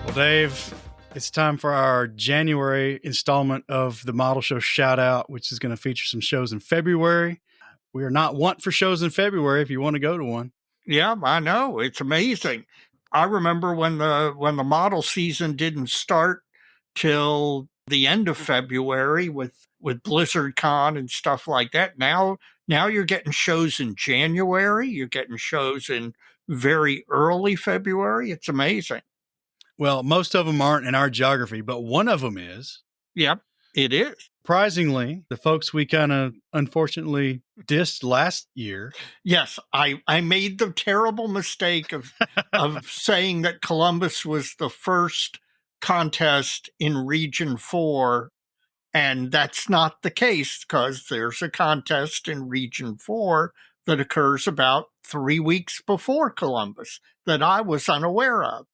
Well, Dave, it's time for our January installment of the Model Show Shout Out, which is going to feature some shows in February. We are not want for shows in February if you want to go to one. Yeah, I know. It's amazing. I remember when the model season didn't start till the end of February with BlizzardCon and stuff like that. Now you're getting shows in January. You're getting shows in very early February. It's amazing. Well, most of them aren't in our geography, but one of them is. Yep, it is. Surprisingly, the folks we kind of unfortunately dissed last year. Yes, I made the terrible mistake of saying that Columbus was the first contest in Region 4, and that's not the case because there's a contest in Region 4 that occurs about 3 weeks before Columbus that I was unaware of.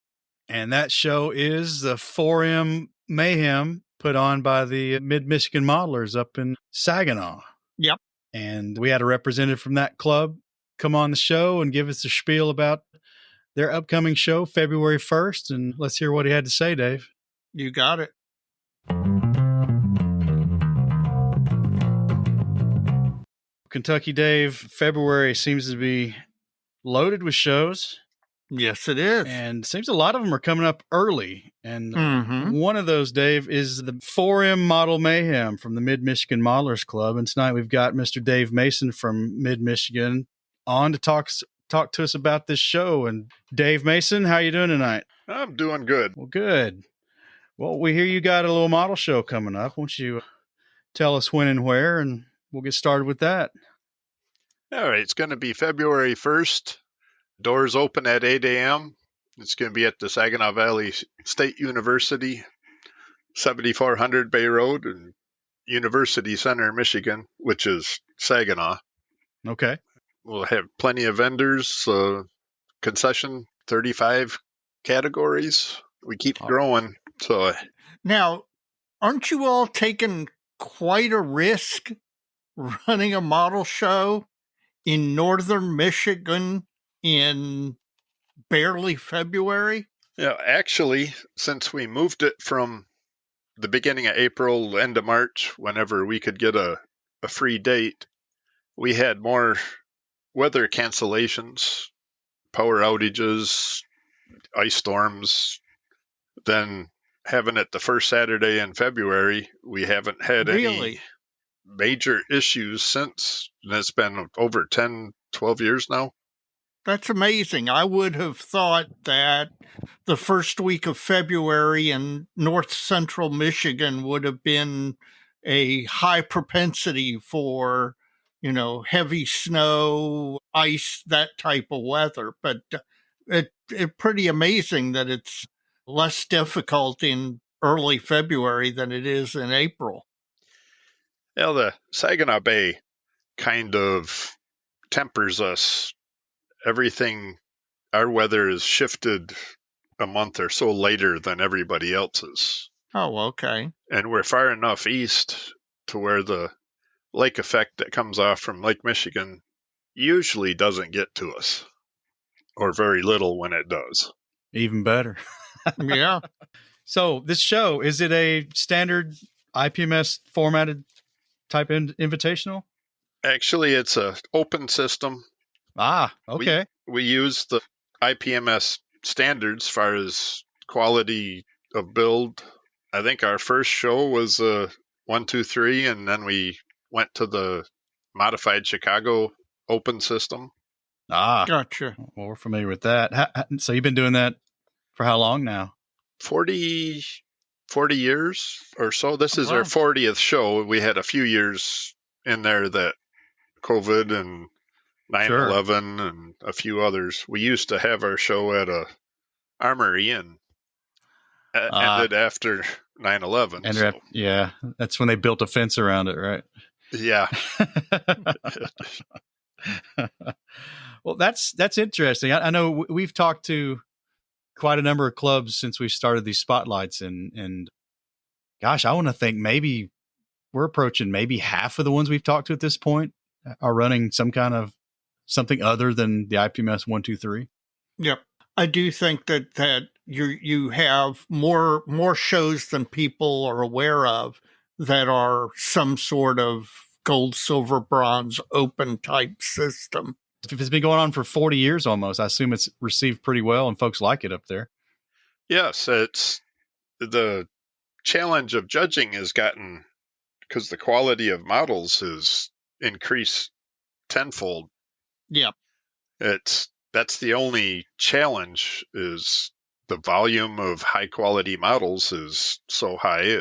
And that show is the 4M Mayhem put on by the Mid-Michigan Modelers up in Saginaw. Yep. And we had a representative from that club come on the show and give us a spiel about their upcoming show, February 1st. And let's hear what he had to say, Dave. You got it. Kentucky Dave, February seems to be loaded with shows. Yes, it is. And it seems a lot of them are coming up early. And one of those, Dave, is the 4M Model Mayhem from the Mid-Michigan Modelers Club. And tonight we've got Mr. Dave Mason from Mid-Michigan on to talk to us about this show. And Dave Mason, how you doing tonight? I'm doing good. Well, good. Well, we hear you got a little model show coming up. Won't you tell us when and where, and we'll get started with that. All right. It's going to be February 1st. Doors open at 8 a.m. It's going to be at the Saginaw Valley State University, 7400 Bay Road, and University Center, Michigan, which is Saginaw. Okay. We'll have plenty of vendors, concession, 35 categories. We keep growing. So now, aren't you all taking quite a risk running a model show in northern Michigan in barely February? Yeah, actually, since we moved it from the beginning of April, end of March, whenever we could get a free date, we had more weather cancellations, power outages, ice storms than having it the first Saturday in February. We haven't had any major issues since, and it's been over 10, 12 years now. That's amazing. I would have thought that the first week of February in north central Michigan would have been a high propensity for, heavy snow, ice, that type of weather. But it's pretty amazing that it's less difficult in early February than it is in April. Well, the Saginaw Bay kind of tempers us. Everything, our weather is shifted a month or so later than everybody else's. Oh, okay. And we're far enough east to where the lake effect that comes off from Lake Michigan usually doesn't get to us, or very little when it does. Even better. Yeah. So this show, is it a standard IPMS formatted type invitational? Actually, it's an open system. Ah, okay. We use the IPMS standards as far as quality of build. I think our first show was 1, 2, 3, and then we went to the modified Chicago open system. Ah, gotcha. Well, we're familiar with that. So you've been doing that for how long now? 40 years or so. This is our 40th show. We had a few years in there that COVID and 9/11 and a few others. We used to have our show at a armory and ended after 9/11. So. Yeah, that's when they built a fence around it, right? Yeah. Well, that's interesting. I know we've talked to quite a number of clubs since we started these spotlights, and gosh, I want to think maybe we're approaching maybe half of the ones we've talked to at this point are running some kind of something other than the IPMS 1, 2, 3. Yep. I do think that you have more shows than people are aware of that are some sort of gold, silver, bronze, open type system. If it's been going on for 40 years almost, I assume it's received pretty well and folks like it up there. Yes, it's the challenge of judging has gotten, because the quality of models has increased tenfold. Yeah. That's the only challenge, is the volume of high quality models is so high,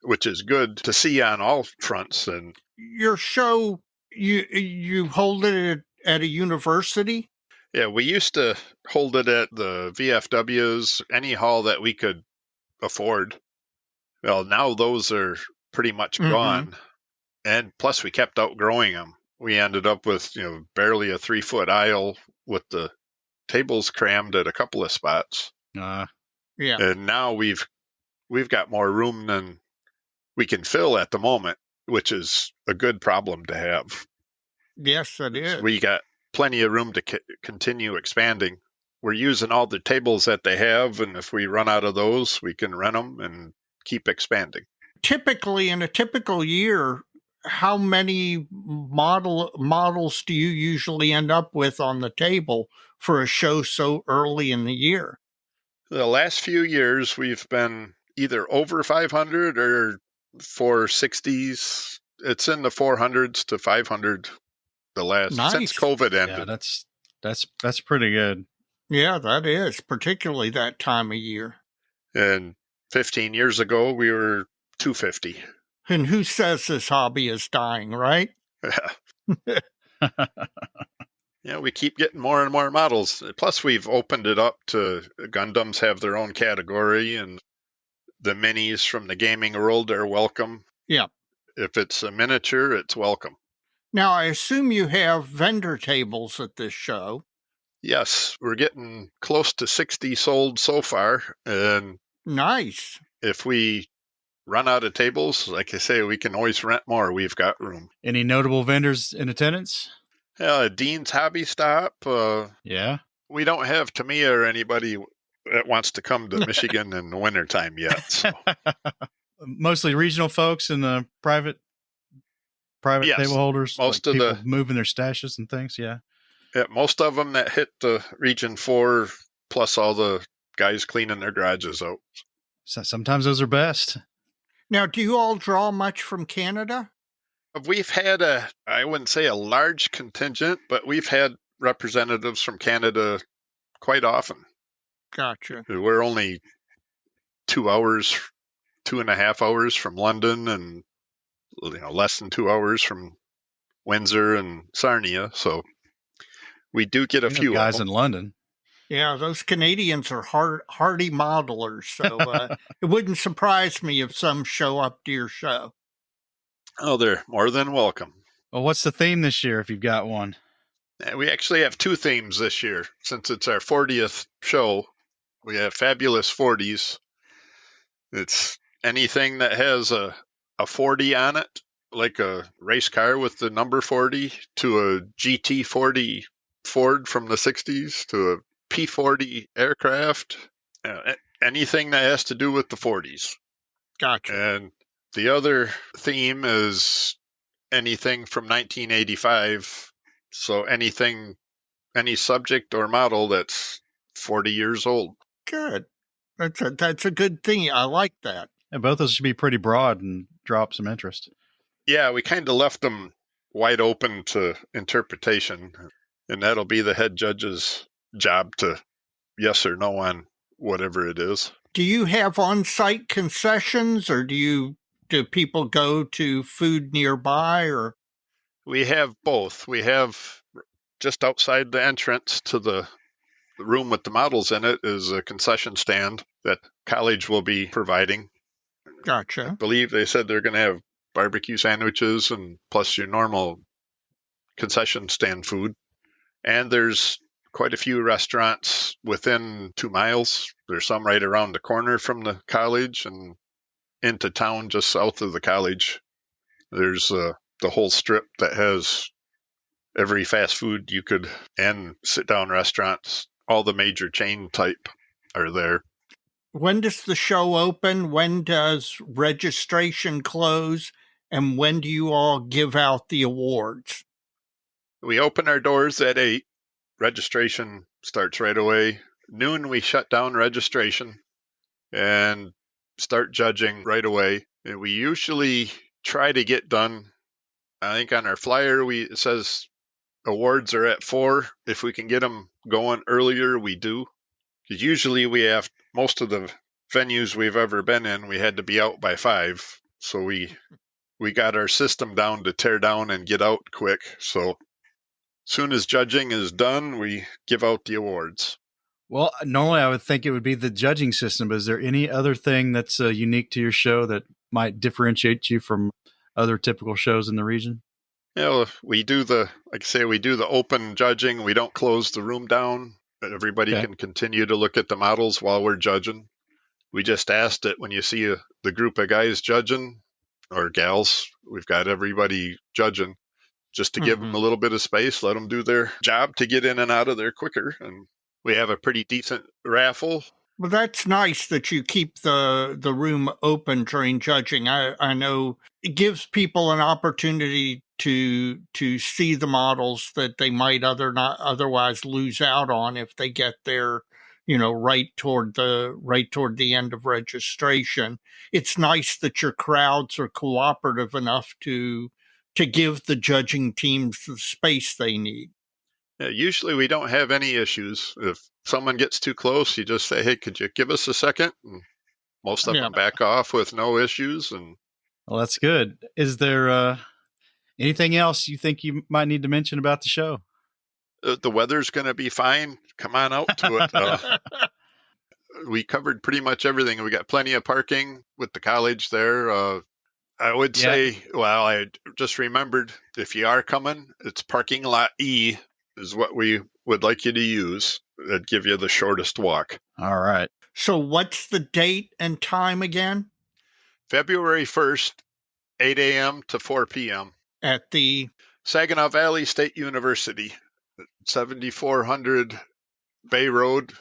which is good to see on all fronts. And your show, you hold it at a university? Yeah, we used to hold it at the VFWs, any hall that we could afford. Well, now those are pretty much gone. And plus we kept outgrowing them. We ended up with, barely a 3-foot aisle with the tables crammed at a couple of spots. Yeah. And now we've got more room than we can fill at the moment, which is a good problem to have. Yes, it is. We got plenty of room to continue expanding. We're using all the tables that they have, and if we run out of those, we can rent them and keep expanding. Typically, in a typical year, how many models do you usually end up with on the table for a show so early in the year? The last few years, we've been either over 500 or 460s. It's in the 400s to 500 the last since COVID ended. Yeah, that's pretty good. Yeah, that is, particularly that time of year. And 15 years ago, we were 250. And who says this hobby is dying, right? Yeah, we keep getting more and more models. Plus, we've opened it up to Gundams have their own category, and the minis from the gaming world are welcome. Yeah. If it's a miniature, it's welcome. Now, I assume you have vendor tables at this show. Yes, we're getting close to 60 sold so far. And nice. If we run out of tables, like I say, we can always rent more. We've got room. Any notable vendors in attendance? Dean's Hobby Stop. Yeah. We don't have Tamiya or anybody that wants to come to Michigan in the wintertime yet. So. Mostly regional folks and the private yes, table holders. Most like of people the moving their stashes and things. Yeah. Yeah, most of them that hit the Region 4, plus all the guys cleaning their garages out. So sometimes those are best. Now, do you all draw much from Canada? We've had I wouldn't say a large contingent, but we've had representatives from Canada quite often. Gotcha. We're only 2.5 hours from London, and less than 2 hours from Windsor and Sarnia. So we do get a few guys in London. Yeah, those Canadians are hardy modelers, so it wouldn't surprise me if some show up to your show. Oh, they're more than welcome. Well, what's the theme this year, if you've got one? We actually have 2 themes this year. Since it's our 40th show, we have Fabulous 40s. It's anything that has a 40 on it, like a race car with the number 40, to a GT40 Ford from the 60s, to a P-40 aircraft, anything that has to do with the 40s. Gotcha. And the other theme is anything from 1985. So any subject or model that's 40 years old. Good. That's a good thing. I like that. And both of those should be pretty broad and draw up some interest. Yeah, we kind of left them wide open to interpretation. And that'll be the head judge's job to yes or no on whatever it is. Do you have on-site concessions, or do people go to food nearby? Or we have both. We have just outside the entrance to the room with the models in it is a concession stand that college will be providing. Gotcha. I believe they said they're going to have barbecue sandwiches and plus your normal concession stand food. And there's quite a few restaurants within 2 miles. There's some right around the corner from the college and into town just south of the college. There's the whole strip that has every fast food you could and sit-down restaurants, all the major chain type are there. When does the show open? When does registration close? And when do you all give out the awards? We open our doors at 8. Registration starts right away. Noon, we shut down registration and start judging right away. And we usually try to get done. I think on our flyer, it says awards are at 4. If we can get them going earlier, we do. Because usually we have most of the venues we've ever been in, we had to be out by 5. So we got our system down to tear down and get out quick. So soon as judging is done, we give out the awards. Well, normally I would think it would be the judging system, but is there any other thing that's unique to your show that might differentiate you from other typical shows in the region? We do the open judging. We don't close the room down. Everybody can continue to look at the models while we're judging. We just asked it when you see the group of guys judging, or gals, we've got everybody judging, just to give them a little bit of space, let them do their job to get in and out of there quicker. And we have a pretty decent raffle. Well, that's nice that you keep the room open during judging. I know it gives people an opportunity to see the models that they might not otherwise lose out on if they get there, right toward the end of registration. It's nice that your crowds are cooperative enough to give the judging teams the space they need. Yeah, usually we don't have any issues. If someone gets too close, you just say, hey, could you give us a second? And most of them back off with no issues. And well, that's good. Is there anything else you think you might need to mention about the show? The weather's going to be fine. Come on out to it. We covered pretty much everything. We got plenty of parking with the college there. I would say, I just remembered, if you are coming, it's parking lot E is what we would like you to use. That'd give you the shortest walk. All right. So what's the date and time again? February 1st, 8 a.m. to 4 p.m. At the Saginaw Valley State University, 7400 Bay Road,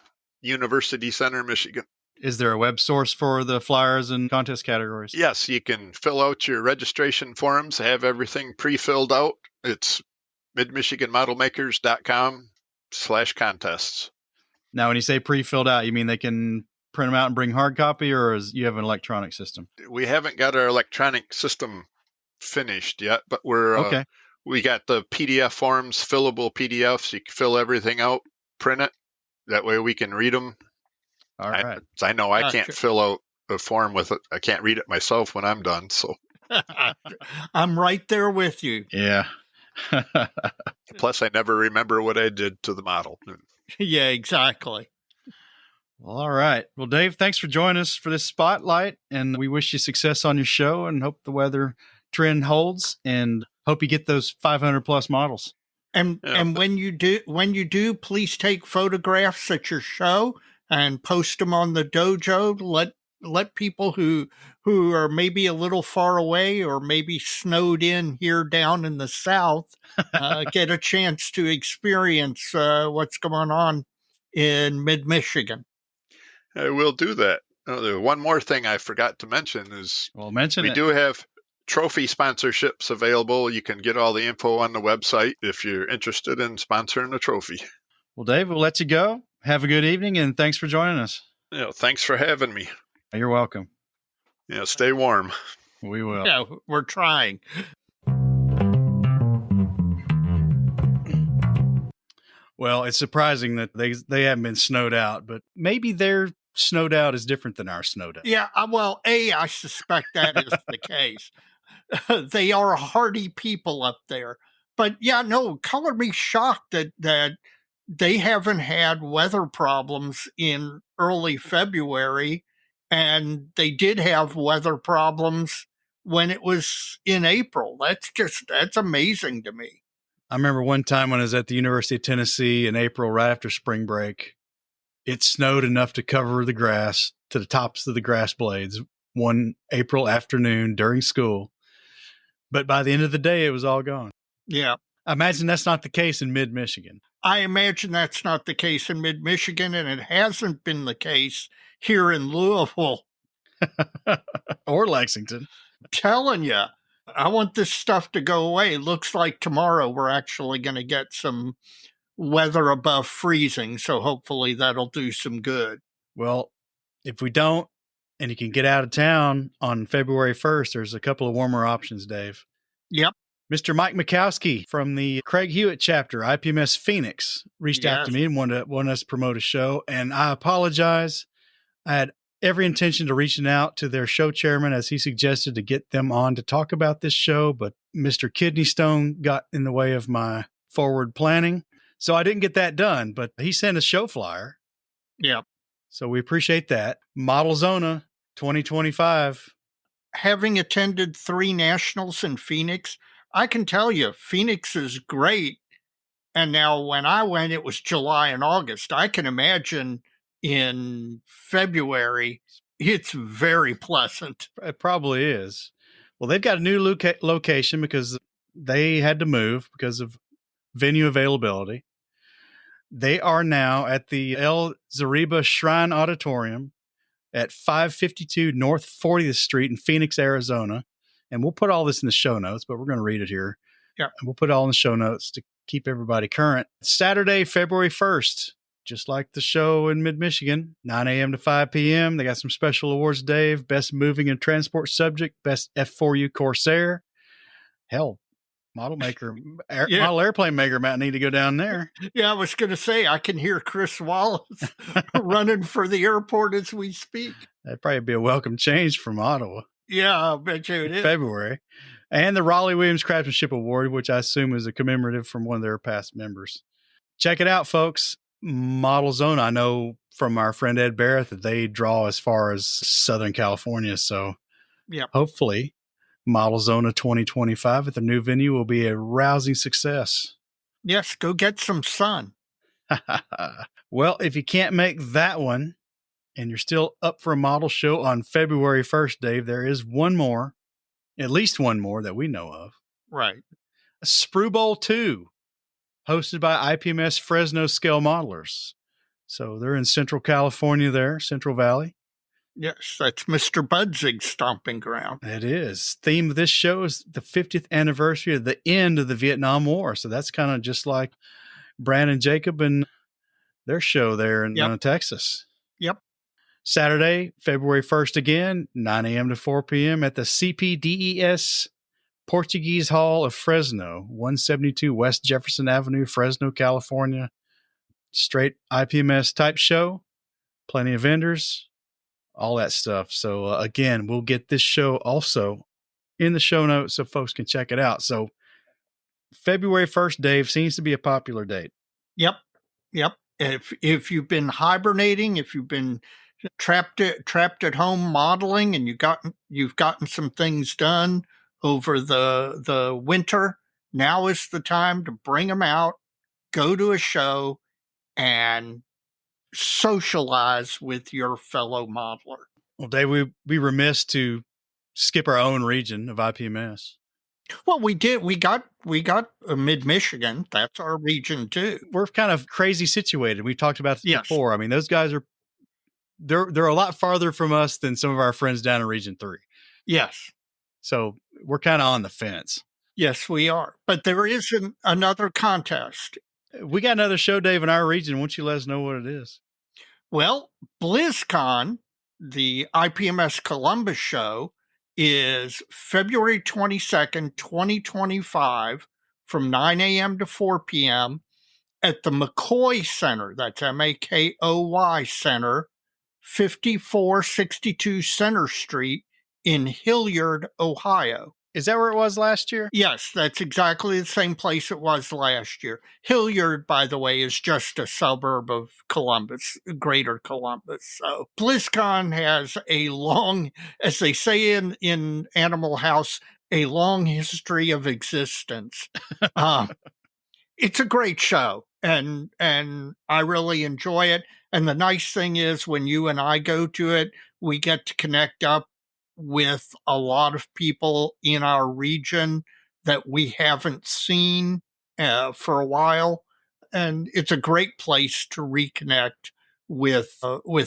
University Center, Michigan. Is there a web source for the flyers and contest categories? Yes, you can fill out your registration forms, have everything pre-filled out. It's midmichiganmodelmakers.com/contests. Now, when you say pre-filled out, you mean they can print them out and bring hard copy, or you have an electronic system? We haven't got our electronic system finished yet, but we got the PDF forms, fillable PDFs. You can fill everything out, print it. That way we can read them. All right. I know I can't fill out a form with it. I can't read it myself when I'm done. So I'm right there with you. Yeah. Plus, I never remember what I did to the model. Yeah, exactly. Well, all right. Well, Dave, thanks for joining us for this spotlight, and we wish you success on your show and hope the weather trend holds and hope you get those 500 plus models. And when you do, please take photographs at your show and post them on the dojo. Let people who are maybe a little far away or maybe snowed in here down in the South get a chance to experience what's going on in mid-Michigan. I will do that. One more thing I forgot to mention is we do have trophy sponsorships available. You can get all the info on the website if you're interested in sponsoring a trophy. Well, Dave, we'll let you go. Have a good evening, and thanks for joining us. Thanks for having me. You're welcome. Stay warm. We will. Yeah, we're trying. Well, it's surprising that they haven't been snowed out, but maybe their snowed out is different than our snowed out. Yeah, well, I suspect that is the case. They are hardy people up there. But yeah, no, color me shocked that they haven't had weather problems in early February, and they did have weather problems when it was in April. That's amazing to me. I remember one time when I was at the University of Tennessee in April, right after spring break, it snowed enough to cover the grass to the tops of the grass blades one April afternoon during school. But by the end of the day, it was all gone. Yeah. I imagine that's not the case in mid-Michigan. I imagine that's not the case in mid-Michigan, and it hasn't been the case here in Louisville. Or Lexington. I'm telling you, I want this stuff to go away. Looks like tomorrow we're actually going to get some weather above freezing, so hopefully that'll do some good. Well, if we don't, and you can get out of town on February 1st, there's a couple of warmer options, Dave. Yep. Mr. Mike Mikowski from the Craig Hewitt chapter, IPMS Phoenix, reached out to me and wanted us to promote a show. And I apologize. I had every intention of reaching out to their show chairman, as he suggested, to get them on to talk about this show. But Mr. Kidney Stone got in the way of my forward planning. So I didn't get that done, but he sent a show flyer. Yeah. So we appreciate that. ModelZona 2025. Having attended 3 nationals in Phoenix, I can tell you, Phoenix is great. And now when I went, it was July and August. I can imagine in February, it's very pleasant. It probably is. Well, they've got a new location because they had to move because of venue availability. They are now at the El Zariba Shrine Auditorium at 552 North 40th Street in Phoenix, Arizona. And we'll put all this in the show notes, but we're going to read it here. Yeah. And we'll put it all in the show notes to keep everybody current. Saturday, February 1st, just like the show in mid-Michigan, 9 a.m. to 5 p.m. They got some special awards, Dave. Best moving and transport subject, best F4U Corsair. Hell, model airplane maker might need to go down there. Yeah, I was going to say, I can hear Chris Wallace running for the airport as we speak. That'd probably be a welcome change from Ottawa. Yeah, I bet you it is. February. And the Raleigh Williams Craftsmanship Award, which I assume is a commemorative from one of their past members. Check it out, folks. ModelZona. I know from our friend Ed Barrett that they draw as far as Southern California. So hopefully ModelZona 2025 at the new venue will be a rousing success. Yes, go get some sun. Well, if you can't make that one and you're still up for a model show on February 1st, Dave, there is one more, at least one more that we know of. Right. Sprue Bowl 2, hosted by IPMS Fresno Scale Modelers. So they're in Central California there, Central Valley. Yes, that's Mr. Budzig's stomping ground. It is. Theme of this show is the 50th anniversary of the end of the Vietnam War. So that's kind of just like Brandon Jacob and their show there in Texas. Yep. Saturday, February 1st again, 9 a.m. to 4 p.m. at the CPDES Portuguese Hall of Fresno, 172 West Jefferson Avenue, Fresno, California. Straight IPMS type show, plenty of vendors, all that stuff. So again, we'll get this show also in the show notes so folks can check it out. So February 1st, Dave, seems to be a popular date. Yep. If you've been hibernating, if you've been trapped at home modeling, and you've gotten some things done over the winter, now is the time to bring them out, go to a show, and socialize with your fellow modeler. Well, Dave, we'd be remiss to skip our own region of IPMS. Well, we did. We got mid-Michigan. That's our region too. We're kind of crazy situated. We talked about this before. I mean, those guys they're a lot farther from us than some of our friends down in Region 3. Yes. So we're kind of on the fence. Yes, we are. But there is another contest. We got another show, Dave, in our region. Why don't you let us know what it is? Well, BlizzCon, the IPMS Columbus show, is February 22nd, 2025, from 9 a.m. to 4 p.m. at the McCoy Center. That's MAKOY Center, 5462 Center Street in Hilliard, Ohio. Is that where it was last year? Yes, that's exactly the same place it was last year. Hilliard, by the way, is just a suburb of Columbus, greater Columbus. So BlizzCon has a long, as they say in Animal House, a long history of existence. It's a great show, and I really enjoy it. And the nice thing is, when you and I go to it, we get to connect up with a lot of people in our region that we haven't seen for a while. And it's a great place to reconnect with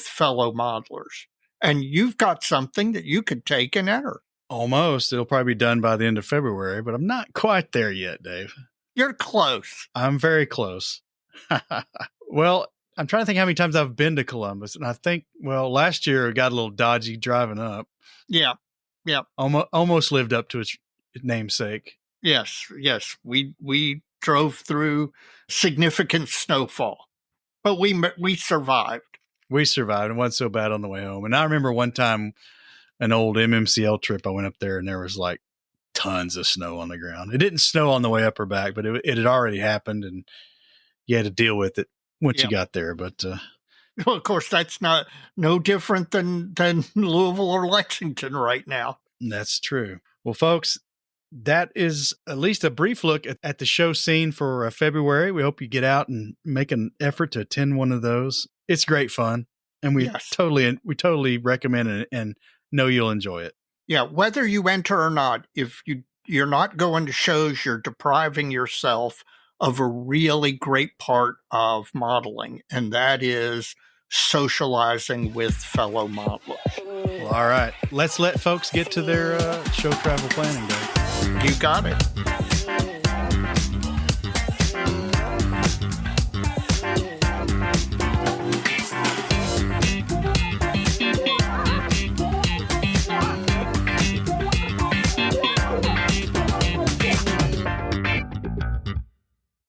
fellow modelers. And you've got something that you could take and enter. Almost. It'll probably be done by the end of February, but I'm not quite there yet, Dave. You're close. I'm very close. Well, I'm trying to think how many times I've been to Columbus. And I think, well, last year it got a little dodgy driving up. Yeah. Yeah. Almost lived up to its namesake. Yes. We drove through significant snowfall, but we survived. We survived and wasn't so bad on the way home. And I remember one time, an old MMCL trip, I went up there and there was like tons of snow on the ground. It didn't snow on the way up or back, but it had already happened and you had to deal with it once you got there. But well, of course, that's no different than Louisville or Lexington right now. That's true. Well, folks, that is at least a brief look at the show scene for February. We hope you get out and make an effort to attend one of those. It's great fun, and we totally recommend it and know you'll enjoy it. Yeah, whether you enter or not, if you're not going to shows, you're depriving yourself of a really great part of modeling, and that is socializing with fellow modelers. Well, all right. Let's let folks get to their show travel planning day. You got it.